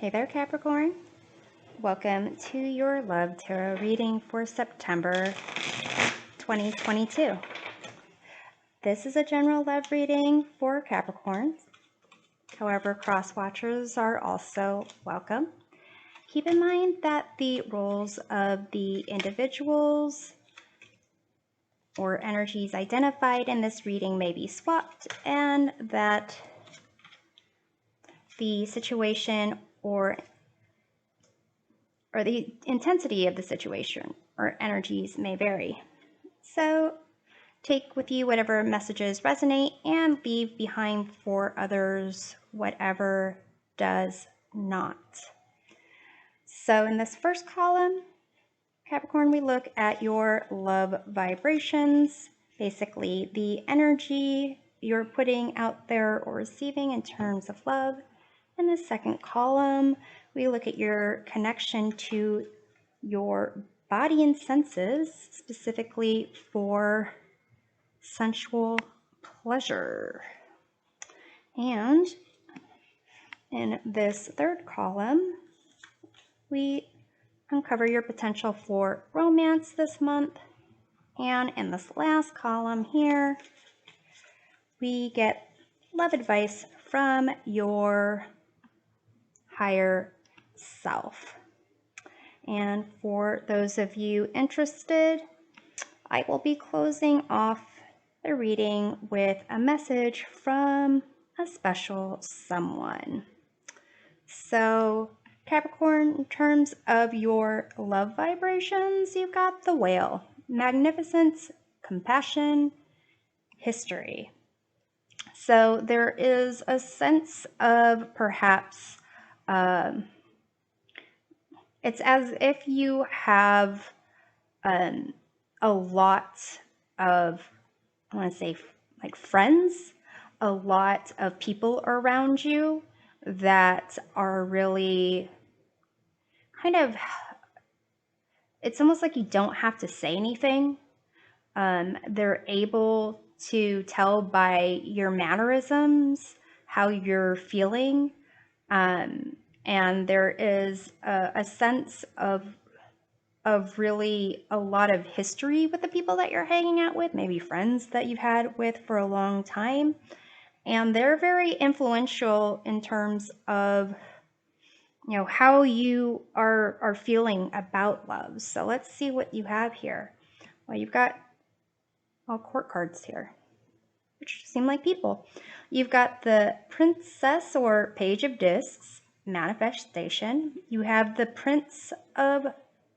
Hey there, Capricorn. Welcome to your Love Tarot reading for September 2022. This is a general love reading for Capricorns. However, cross-watchers are also welcome. Keep in mind that the roles of the individuals or energies identified in this reading may be swapped, and that the situation or the intensity of the situation or energies may vary. So take with you whatever messages resonate and leave behind for others whatever does not. So in this first column, Capricorn, we look at your love vibrations, basically the energy you're putting out there or receiving in terms of love. In the second column, we look at your connection to your body and senses, specifically for sensual pleasure. And in this third column, we uncover your potential for romance this month. And in this last column here, we get love advice from your higher self. And for those of you interested, I will be closing off the reading with a message from a special someone. So Capricorn, in terms of your love vibrations, you've got the Whale, magnificence, compassion, history. So there is a sense of perhaps it's as if you have a lot of, I want to say, like friends, a lot of people around you that are really kind of, it's almost like you don't have to say anything. They're able to tell by your mannerisms how you're feeling. And there is a sense of really a lot of history with the people that you're hanging out with, maybe friends that you've had with for a long time. And they're very influential in terms of, you know, how you are feeling about love. So let's see what you have here. Well, you've got all court cards here, which seem like people. You've got the Princess or Page of Discs, manifestation. You have the Prince of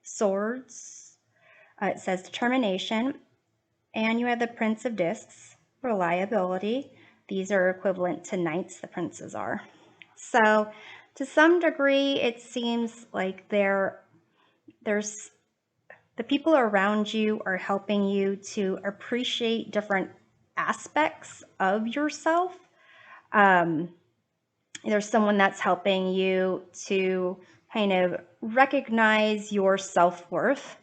Swords. It says determination. And you have the Prince of Discs, reliability. These are equivalent to knights, the princes are. So to some degree, it seems like there's the people around you are helping you to appreciate different aspects of yourself. There's someone that's helping you to kind of recognize your self-worth.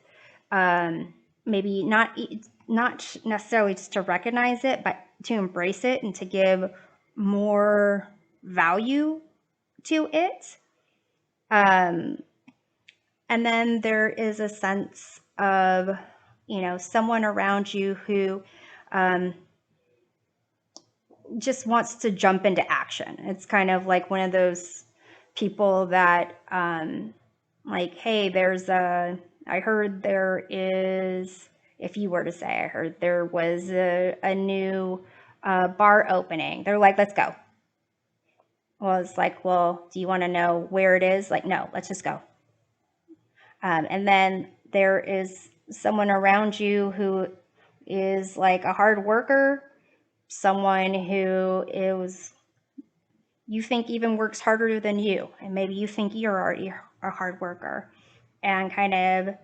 Maybe not necessarily just to recognize it, but to embrace it and to give more value to it. And then there is a sense of, you know, someone around you who just wants to jump into action. It's kind of like one of those people that, like, hey, I heard there is, if you were to say, I heard there was a new bar opening. They're like, let's go. Well, it's like, well, do you want to know where it is? Like, no, let's just go. And then there is someone around you who is like a hard worker, someone who you think even works harder than you, and maybe you think you're already a hard worker, and kind of,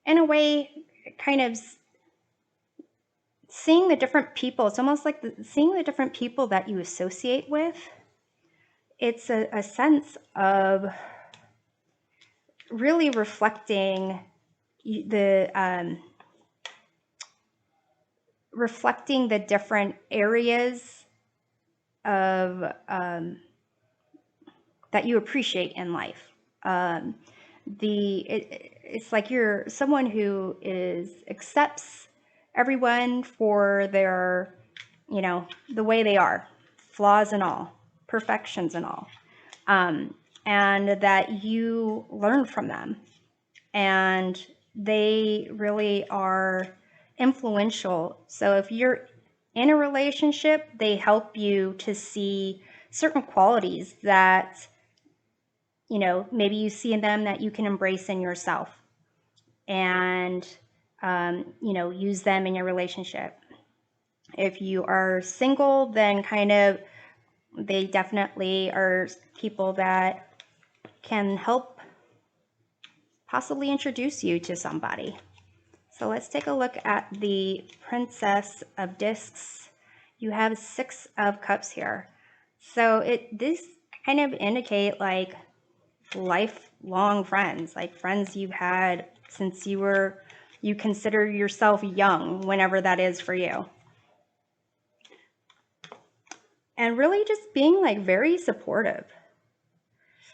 in a way, kind of seeing the different people. It's almost like seeing the different people that you associate with. It's a sense of really reflecting the different areas of that you appreciate in life. Um, it's like you're someone who accepts everyone for their, the way they are, flaws and all, perfections and all, um, and that you learn from them, and they really are influential. So if you're in a relationship, they help you to see certain qualities that, maybe you see in them that you can embrace in yourself, and, use them in your relationship. If you are single, then they definitely are people that can help possibly introduce you to somebody. So let's take a look at the Princess of Discs. You have 6 of Cups here. So this kind of indicate like lifelong friends, like friends you've had since you consider yourself young, whenever that is for you. And really just being like very supportive.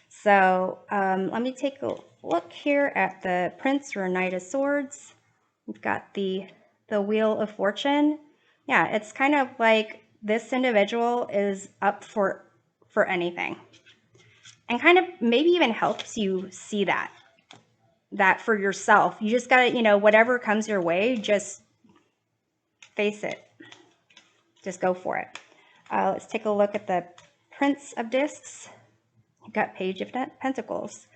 So let me take a look here at the Prince or Knight of Swords. We've got the Wheel of Fortune. Yeah, it's kind of like this individual is up for anything, and kind of maybe even helps you see that for yourself. You just gotta, whatever comes your way, just face it. Just go for it. Let's take a look at the Prince of Discs. You've got Page of Pentacles.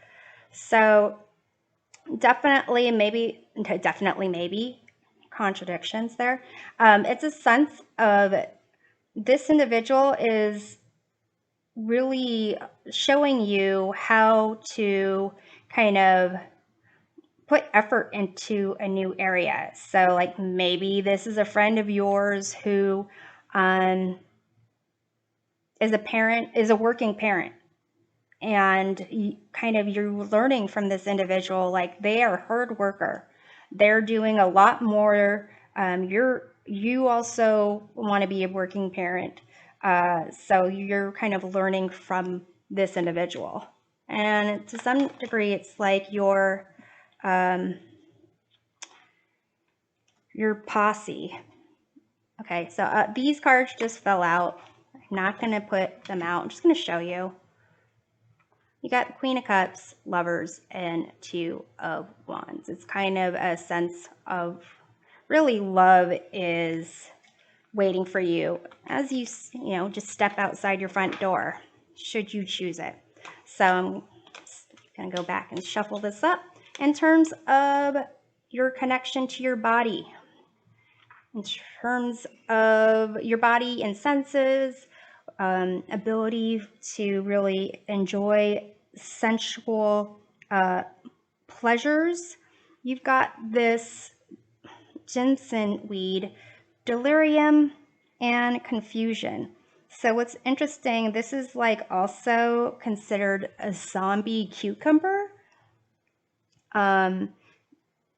So definitely maybe contradictions there. It's a sense of this individual is really showing you how to kind of put effort into a new area. So like maybe this is a friend of yours who is a working parent, and you're learning from this individual, like they are a hard worker. They're doing a lot more. You also want to be a working parent. So you're kind of learning from this individual. And to some degree, it's like your posse. Okay, so these cards just fell out. I'm not going to put them out. I'm just going to show you. You got Queen of Cups, Lovers, and Two of Wands. It's kind of a sense of really love is waiting for you as you just step outside your front door, should you choose it. So I'm going to go back and shuffle this up. In terms of your connection to your body, in terms of your body and senses, ability to really enjoy sensual pleasures, you've got this ginseng weed, delirium, and confusion. So what's interesting, this is like also considered a zombie cucumber. And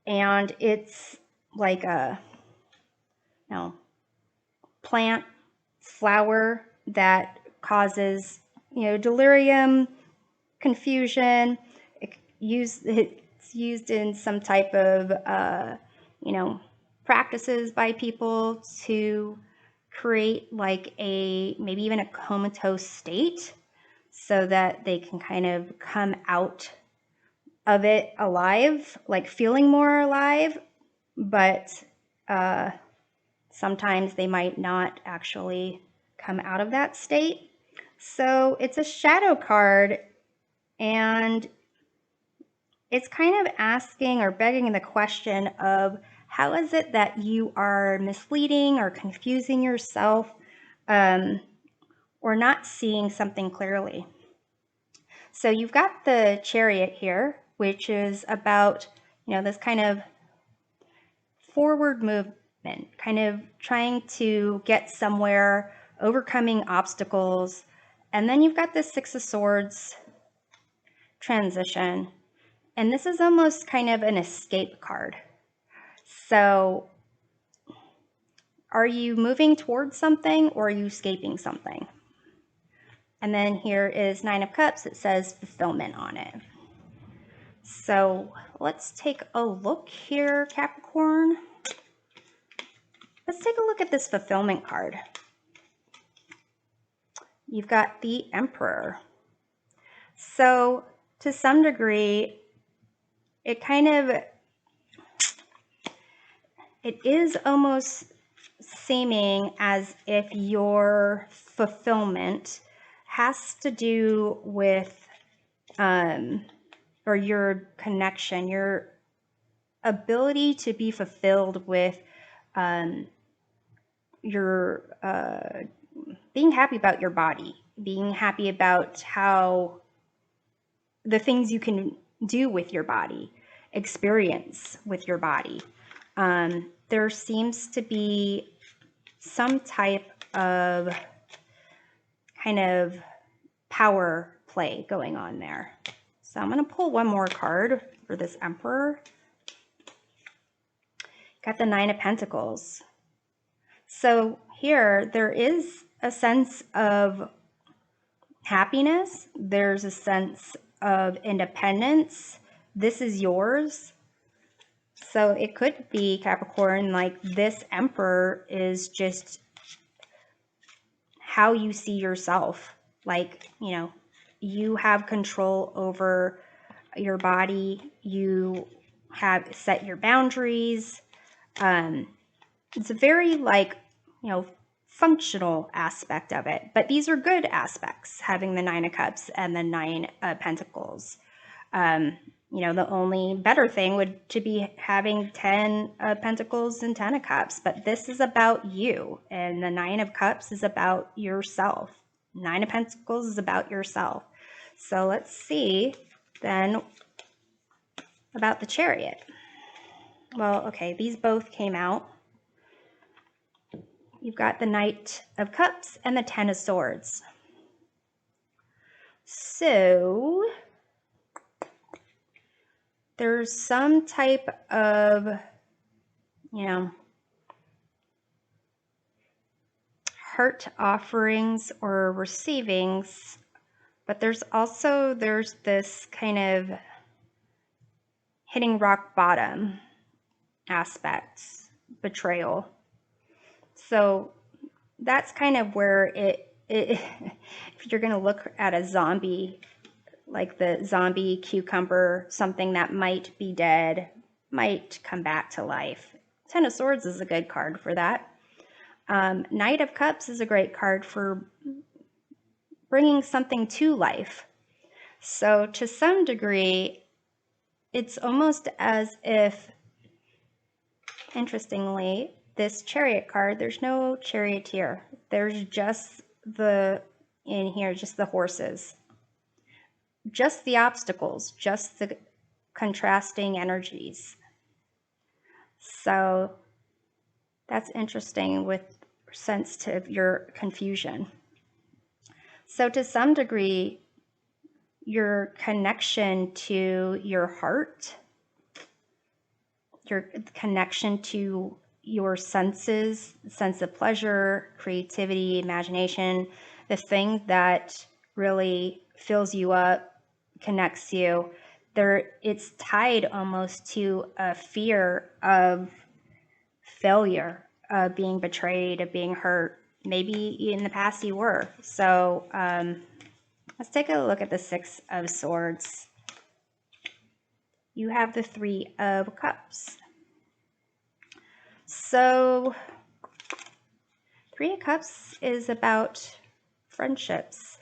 it's like a plant, flower that causes, delirium, confusion. It's used in some type of, practices by people to create like maybe even a comatose state, so that they can kind of come out of it alive, like feeling more alive, but sometimes they might not actually come out of that state. So it's a shadow card, and it's kind of asking or begging the question of how is it that you are misleading or confusing yourself, or not seeing something clearly. So you've got the Chariot here, which is about, this kind of forward movement, kind of trying to get somewhere, overcoming obstacles. And then you've got the Six of Swords, transition. And this is almost kind of an escape card. So are you moving towards something, or are you escaping something? And then here is Nine of Cups. It says fulfillment on it. So let's take a look here, Capricorn. Let's take a look at this fulfillment card. You've got the Emperor. So to some degree, it is almost seeming as if your fulfillment has to do with, or your connection, your ability to be fulfilled with your being happy about your body, being happy about how the things you can do with your body, experience with your body. There seems to be some type of kind of power play going on there. So I'm going to pull one more card for this Emperor. Got the Nine of Pentacles. So here there is a sense of happiness. There's a sense of independence. This is yours. So it could be, Capricorn, like this Emperor is just how you see yourself. Like, you know, you have control over your body. You have set your boundaries. It's a very, like, you know, functional aspect of it. But these are good aspects, having the Nine of Cups and the Nine of Pentacles. You know, the only better thing would to be having 10 of Pentacles and 10 of Cups, but this is about you, and the Nine of Cups is about yourself. Nine of Pentacles is about yourself. So let's see then about the Chariot. Well, okay, these both came out. You've got the Knight of Cups and the Ten of Swords. So there's some type of, you know, heart offerings or receivings, but there's this kind of hitting rock bottom aspect, betrayal. So that's kind of where if you're going to look at a zombie, like the zombie cucumber, something that might be dead, might come back to life. Ten of Swords is a good card for that. Knight of Cups is a great card for bringing something to life. So to some degree, it's almost as if, interestingly, this Chariot card, there's no charioteer. There's just in here, just the horses. Just the obstacles, just the contrasting energies. So that's interesting with sense to your confusion. So to some degree, your connection to your heart, your connection to your senses, sense of pleasure, creativity, imagination, the thing that really fills you up, connects you, it's tied almost to a fear of failure, of being betrayed, of being hurt. Maybe in the past you were. So let's take a look at the Six of Swords. You have the Three of Cups. So Three of Cups is about friendships.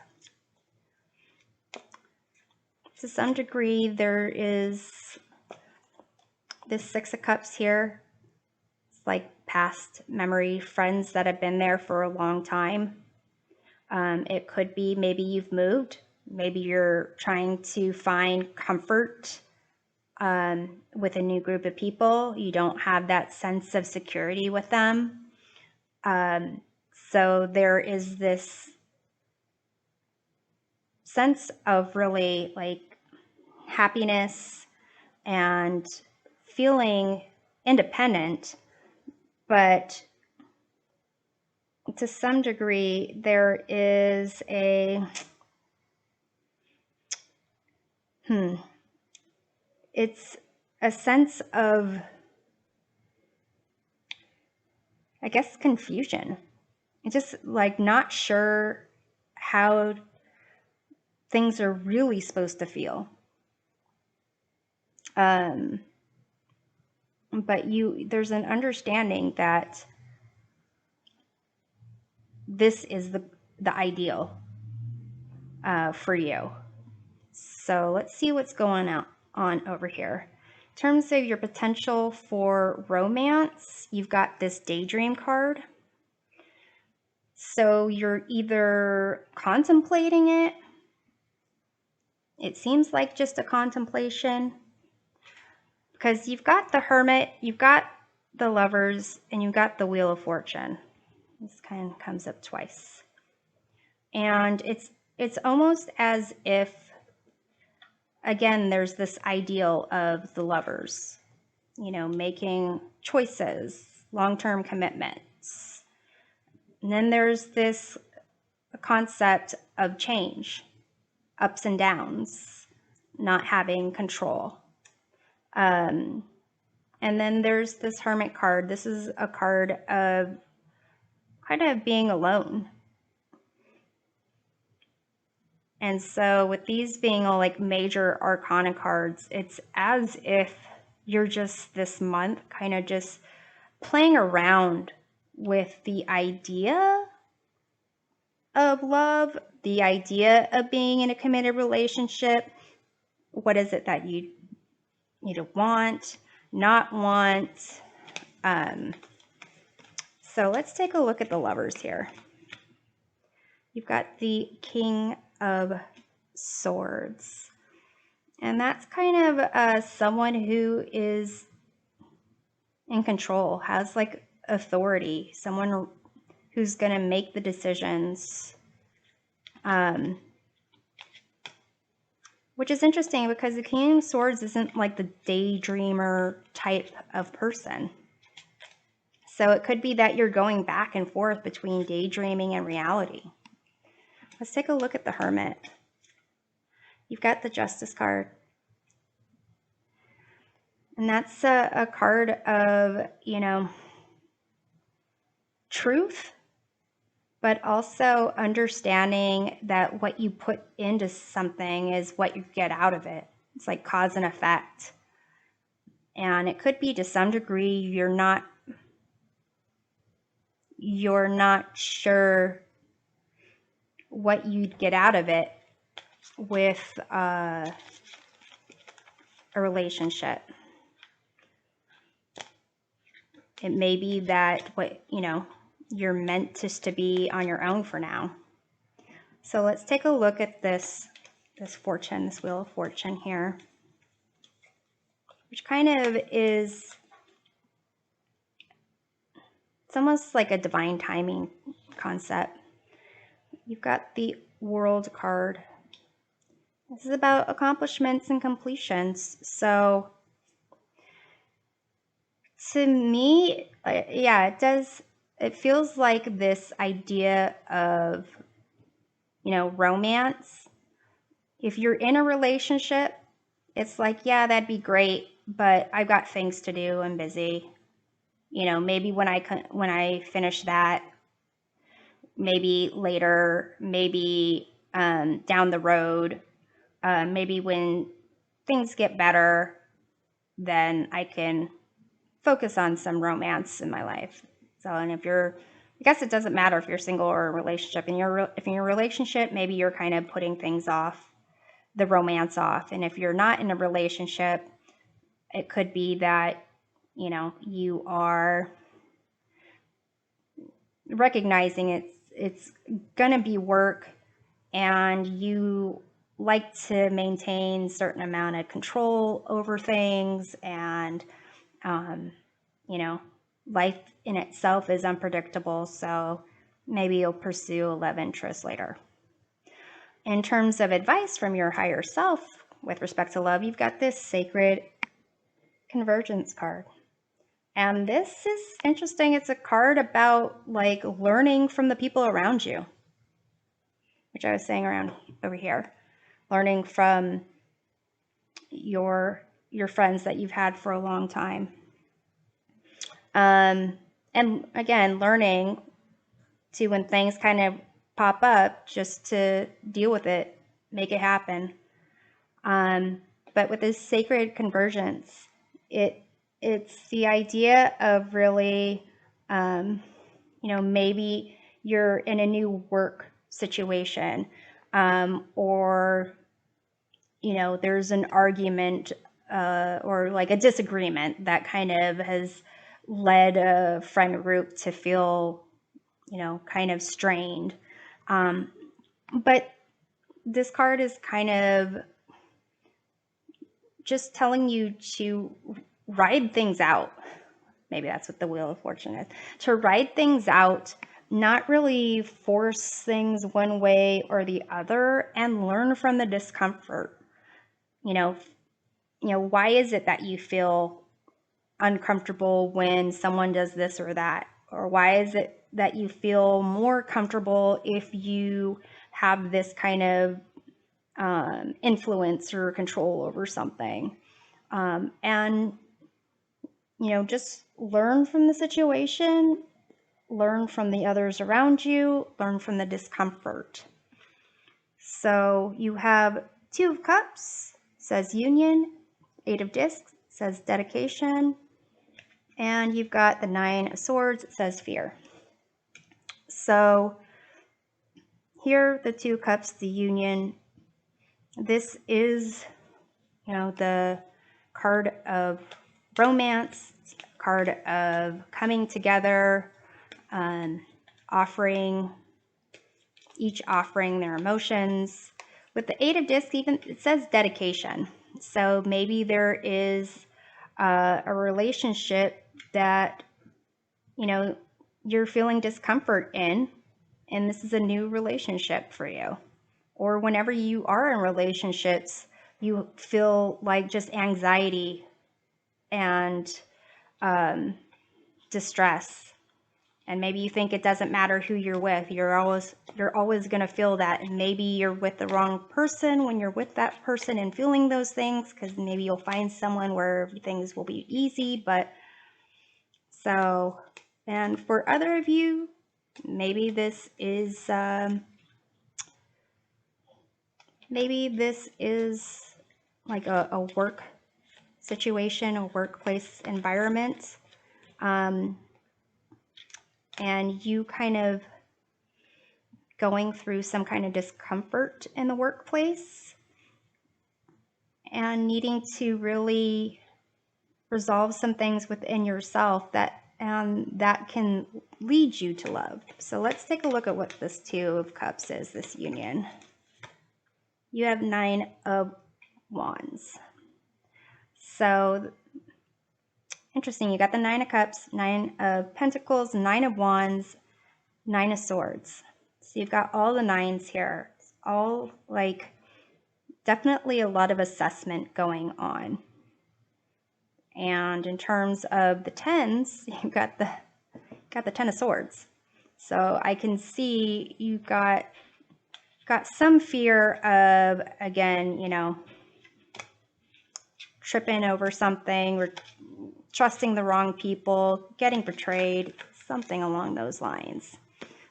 To some degree, there is this Six of Cups here. It's like past memory, friends that have been there for a long time. It could be maybe you've moved. Maybe you're trying to find comfort with a new group of people. You don't have that sense of security with them. So there is this sense of really like happiness and feeling independent, but to some degree, there is it's a sense of, I guess, confusion. It's just like not sure how things are really supposed to feel. But there's an understanding that this is the ideal for you. So let's see what's going on over here. In terms of your potential for romance, you've got this daydream card. So you're either contemplating it. It seems like just a contemplation, because you've got the Hermit, you've got the Lovers, and you've got the Wheel of Fortune. This kind of comes up twice. And it's almost as if, again, there's this ideal of the Lovers, you know, making choices, long-term commitments. And then there's this concept of change, ups and downs, not having control. And then there's this Hermit card. This is a card of kind of being alone. And so with these being all like major arcana cards, it's as if you're just this month kind of just playing around with the idea of love, the idea of being in a committed relationship. What is it that you need to want, not want? So let's take a look at the Lovers here. You've got the King of Swords. And that's kind of someone who is in control, has like authority, someone who's going to make the decisions. Which is interesting because the King of Swords isn't like the daydreamer type of person. So it could be that you're going back and forth between daydreaming and reality. Let's take a look at the Hermit. You've got the Justice card. And that's a card of, you know, truth, but also understanding that what you put into something is what you get out of it. It's like cause and effect. And it could be to some degree you're not sure what you'd get out of it with a relationship. It may be that you're meant just to be on your own for now. So let's take a look at this fortune, this Wheel of Fortune here, which kind of is, it's almost like a divine timing concept. You've got the World card. This is about accomplishments and completions. So to me, yeah, it feels like this idea of, romance. If you're in a relationship, it's like, yeah, that'd be great, but I've got things to do. I'm busy. Maybe when I finish that, maybe later, maybe down the road, maybe when things get better, then I can focus on some romance in my life. So, and I guess it doesn't matter if you're single or in a relationship. If in your relationship, maybe you're kind of putting things off, the romance off. And if you're not in a relationship, it could be that, you are recognizing it's gonna be work, and you like to maintain a certain amount of control over things, and life in itself is unpredictable, so maybe you'll pursue a love interest later. In terms of advice from your higher self with respect to love, you've got this Sacred Convergence card. And this is interesting. It's a card about like learning from the people around you, which I was saying around over here, learning from your friends that you've had for a long time. And again, learning to, when things kind of pop up, just to deal with it, make it happen. But with this sacred convergence, it's the idea of really, maybe you're in a new work situation, or there's an argument or like a disagreement that kind of has led a friend group to feel, kind of strained. But this card is kind of just telling you to ride things out. Maybe that's what the Wheel of Fortune is. To ride things out, not really force things one way or the other, and learn from the discomfort. Why is it that you feel uncomfortable when someone does this or that? Or why is it that you feel more comfortable if you have this kind of influence or control over something? And just learn from the situation, learn from the others around you, learn from the discomfort. So you have Two of Cups, says union, Eight of Discs, says dedication, and you've got the Nine of Swords, it says fear. So here, the Two of Cups, the union, this is, the card of romance, card of coming together, each offering their emotions. With the Eight of Discs, even it says dedication. So maybe there is a relationship that you're feeling discomfort in, and this is a new relationship for you. Or whenever you are in relationships, you feel like just anxiety and distress, and maybe you think it doesn't matter who you're with. You're always going to feel that, and maybe you're with the wrong person when you're with that person and feeling those things, because maybe you'll find someone where things will be easy. But so, and for other of you, maybe this is like a work situation, a workplace environment, and you kind of going through some kind of discomfort in the workplace and needing to really resolve some things within yourself that can lead you to love. So let's take a look at what this Two of Cups is, this union. You have Nine of Wands. So interesting, you got the Nine of Cups, Nine of Pentacles, Nine of Wands, Nine of Swords. So you've got all the nines here. It's all like definitely a lot of assessment going on. And in terms of the tens, you've got the Ten of Swords. So I can see you've got some fear of, again, tripping over something or trusting the wrong people, getting betrayed, something along those lines.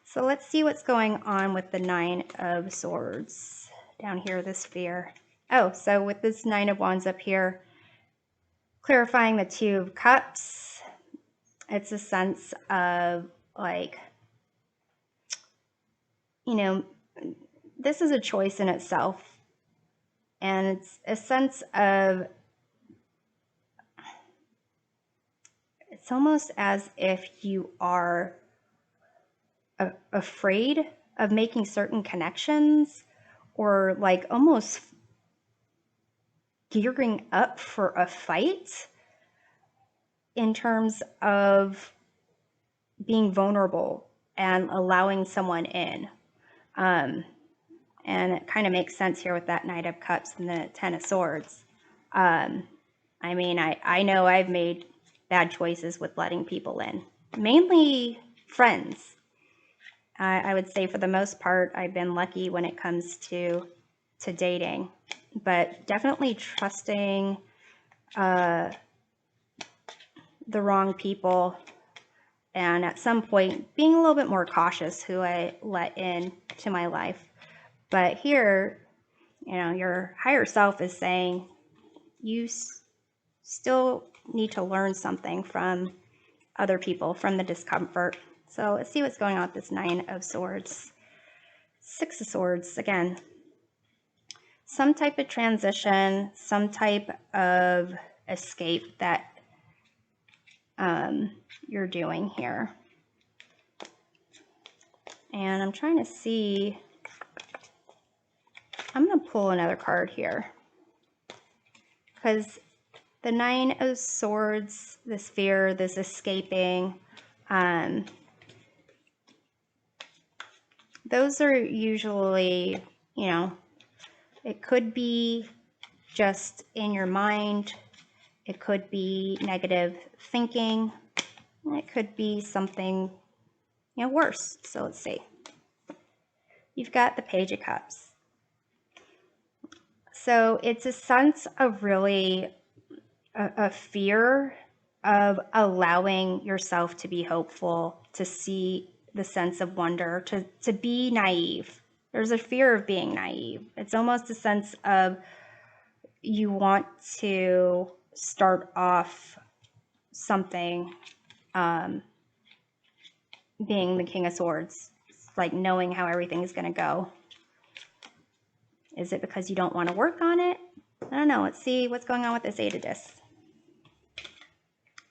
So let's see what's going on with the Nine of Swords down here, this fear. Oh, so with this Nine of Wands up here, clarifying the Two of Cups, it's a sense of like, this is a choice in itself. And it's a sense of, it's almost as if you are afraid of making certain connections, or like almost gearing up for a fight in terms of being vulnerable and allowing someone in. And it kind of makes sense here with that Knight of Cups and the Ten of Swords. I mean, I know I've made bad choices with letting people in, mainly friends. I would say for the most part, I've been lucky when it comes to dating, but definitely trusting the wrong people, and at some point being a little bit more cautious who I let in to my life. But here, your higher self is saying you still need to learn something from other people, from the discomfort. So let's see what's going on with this Nine of Swords. Six of Swords, again, some type of transition, some type of escape that you're doing here. And I'm trying to see, I'm going to pull another card here, because the Nine of Swords, this fear, this escaping, those are usually, it could be just in your mind. It could be negative thinking. It could be something, worse. So let's see. You've got the Page of Cups. So it's a sense of really a fear of allowing yourself to be hopeful, to see the sense of wonder, to be naive. There's a fear of being naive. It's almost a sense of you want to start off something, being the King of Swords, like knowing how everything is going to go. Is it because you don't want to work on it? I don't know. Let's see what's going on with this Eight of Discs.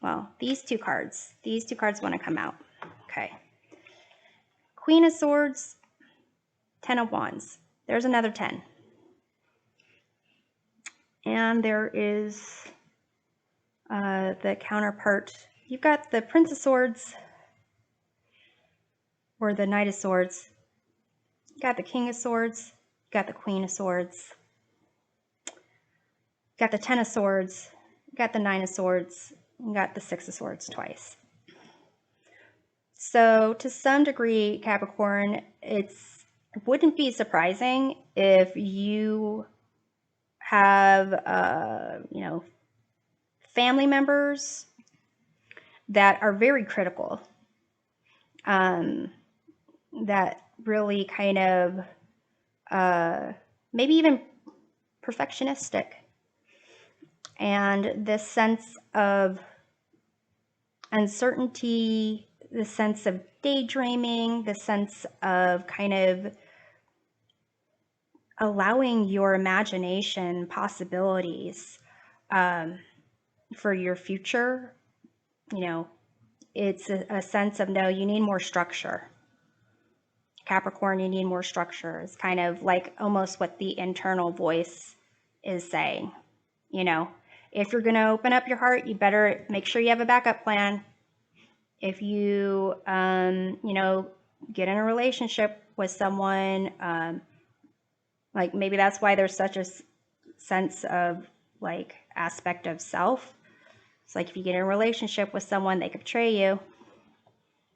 Well, these two cards want to come out. Okay. Queen of Swords, 10 of Wands. There's another 10. And there is the counterpart. You've got the Prince of Swords, or the Knight of Swords. You got the King of Swords. You got the Queen of Swords. You got the 10 of Swords. You got the 9 of Swords. You got the 6 of Swords twice. So to some degree, Capricorn, it wouldn't be surprising if you have, family members that are very critical, that really kind of, maybe even perfectionistic. And this sense of uncertainty, the sense of daydreaming, the sense of kind of allowing your imagination possibilities for your future. It's a sense of, no, you need more structure. Capricorn, you need more structure. It's kind of like almost what the internal voice is saying. If you're going to open up your heart, you better make sure you have a backup plan. If you, get in a relationship with someone, like maybe that's why there's such a sense of like aspect of self. It's like if you get in a relationship with someone, they could betray you,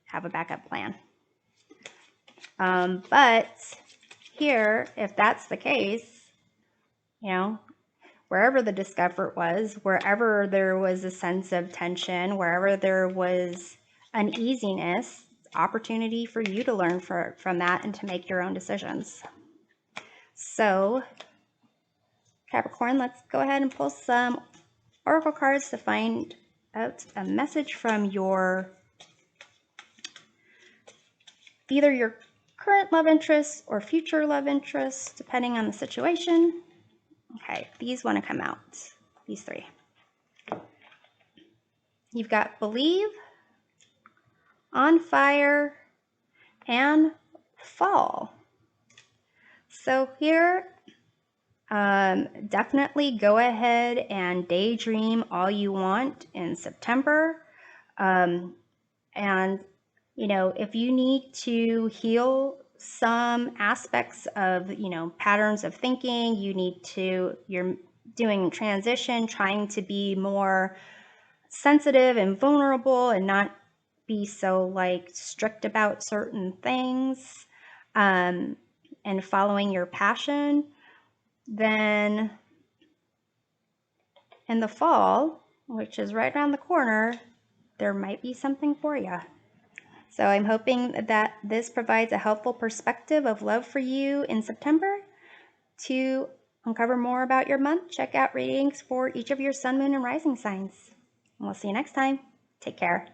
have a backup plan. But here, if that's the case, wherever the discomfort was, wherever there was a sense of tension, wherever there was uneasiness, opportunity for you to learn from that and to make your own decisions. So, Capricorn, let's go ahead and pull some oracle cards to find out a message from either your current love interest or future love interest, depending on the situation. Okay, these want to come out, these three. You've got Believe, On Fire, and Fall. So here, definitely go ahead and daydream all you want in September. And, if you need to heal some aspects of, patterns of thinking, you're doing transition, trying to be more sensitive and vulnerable and not be so like strict about certain things, and following your passion, then in the fall, which is right around the corner, there might be something for you. So I'm hoping that this provides a helpful perspective of love for you in September. To uncover more about your month, check out readings for each of your sun, moon, and rising signs. And we'll see you next time. Take care.